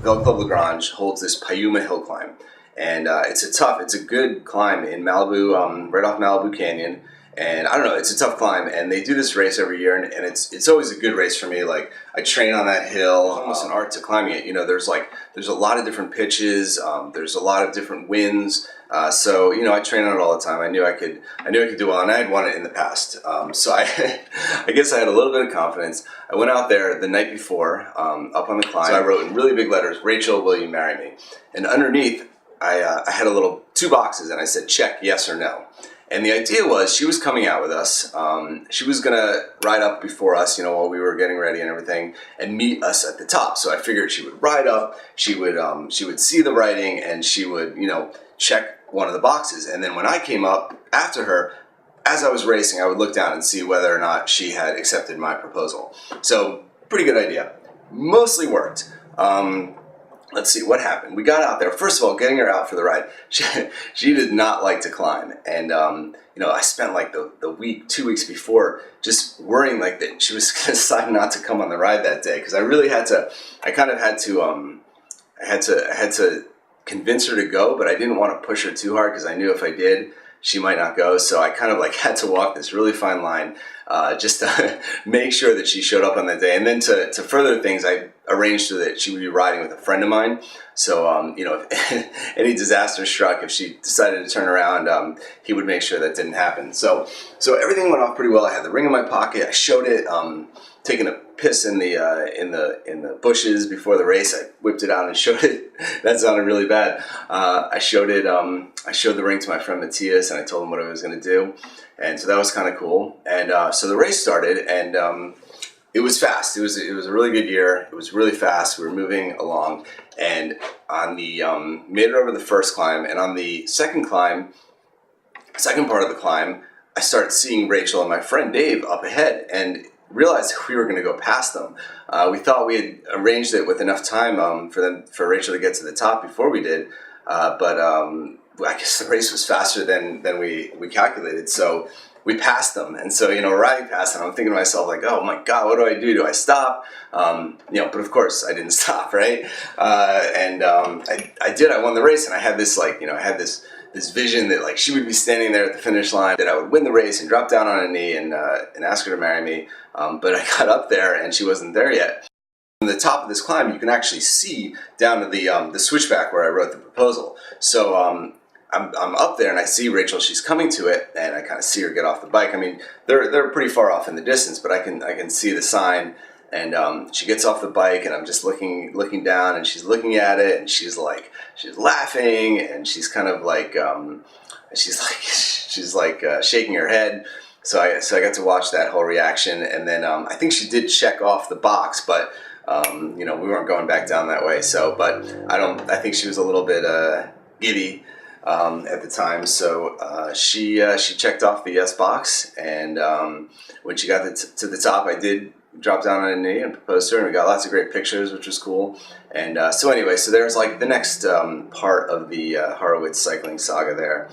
Veld Club Lagrange holds this Piuma Hill Climb, and it's a good climb in Malibu, right off Malibu Canyon. And I don't know, it's a tough climb, and they do this race every year, and it's always a good race for me. Like, I train on that hill. It's almost an art to climbing it. You know, there's a lot of different pitches. There's a lot of different winds. So you know, I train on it all the time. I knew I could do well, and I had won it in the past. So I guess I had a little bit of confidence. I went out there the night before, up on the climb. So I wrote in really big letters, "Rachel, will you marry me?" And underneath, I had two boxes, and I said, "Check yes or no." And the idea was she was coming out with us. She was gonna ride up before us, you know, while we were getting ready and everything, and meet us at the top. So I figured she would ride up, she would see the writing, and she would, you know, check one of the boxes. And then when I came up after her, as I was racing, I would look down and see whether or not she had accepted my proposal. So pretty good idea. Mostly worked. Let's see what happened. We got out there. First of all, getting her out for the ride, she did not like to climb, and you know, I spent like the week, 2 weeks before, just worrying like that she was going to decide not to come on the ride that day, because I really had to. I kind of had to convince her to go, but I didn't want to push her too hard because I knew if I did, she might not go. So I kind of like had to walk this really fine line just to make sure that she showed up on that day. And then to further things, I arranged so that she would be riding with a friend of mine. So, you know, if any disaster struck, if she decided to turn around, he would make sure that didn't happen. So everything went off pretty well. I had the ring in my pocket. I showed it, taking a piss in the bushes before the race. I whipped it out and showed it. That sounded really bad. I showed it. I showed the ring to my friend Matthias, and I told him what I was going to do. And so that was kind of cool. And so the race started, and it was fast. It was a really good year. It was really fast. We were moving along, and on the made it over the first climb, and on the second climb, second part of the climb, I started seeing Rachel and my friend Dave up ahead, and realized we were going to go past them. We thought we had arranged it with enough time for Rachel to get to the top before we did, but I guess the race was faster than we calculated, so we passed them. And so, you know, riding past them, I'm thinking to myself, like, oh my God, what do I do? Do I stop? You know, but of course I didn't stop, right? I did. I won the race, and I had this, like, you know, I had this vision that, like, she would be standing there at the finish line, that I would win the race and drop down on a knee and ask her to marry me. But I got up there and she wasn't there yet. From the top of this climb, you can actually see down to the switchback where I wrote the proposal. So I'm up there and I see Rachel. She's coming to it, and I kind of see her get off the bike. I mean, they're pretty far off in the distance, but I can see the sign. And she gets off the bike, and I'm just looking down, and she's looking at it, and she's laughing, and she's kind of like she's shaking her head. So I got to watch that whole reaction, and then I think she did check off the box, but you know, we weren't going back down that way. So, but I think she was a little bit giddy at the time. So she checked off the yes box, and when she got to the top, I did drop down on a knee and propose to her, and we got lots of great pictures, which was cool. And so anyway, so there's like the next part of the Horowitz cycling saga there.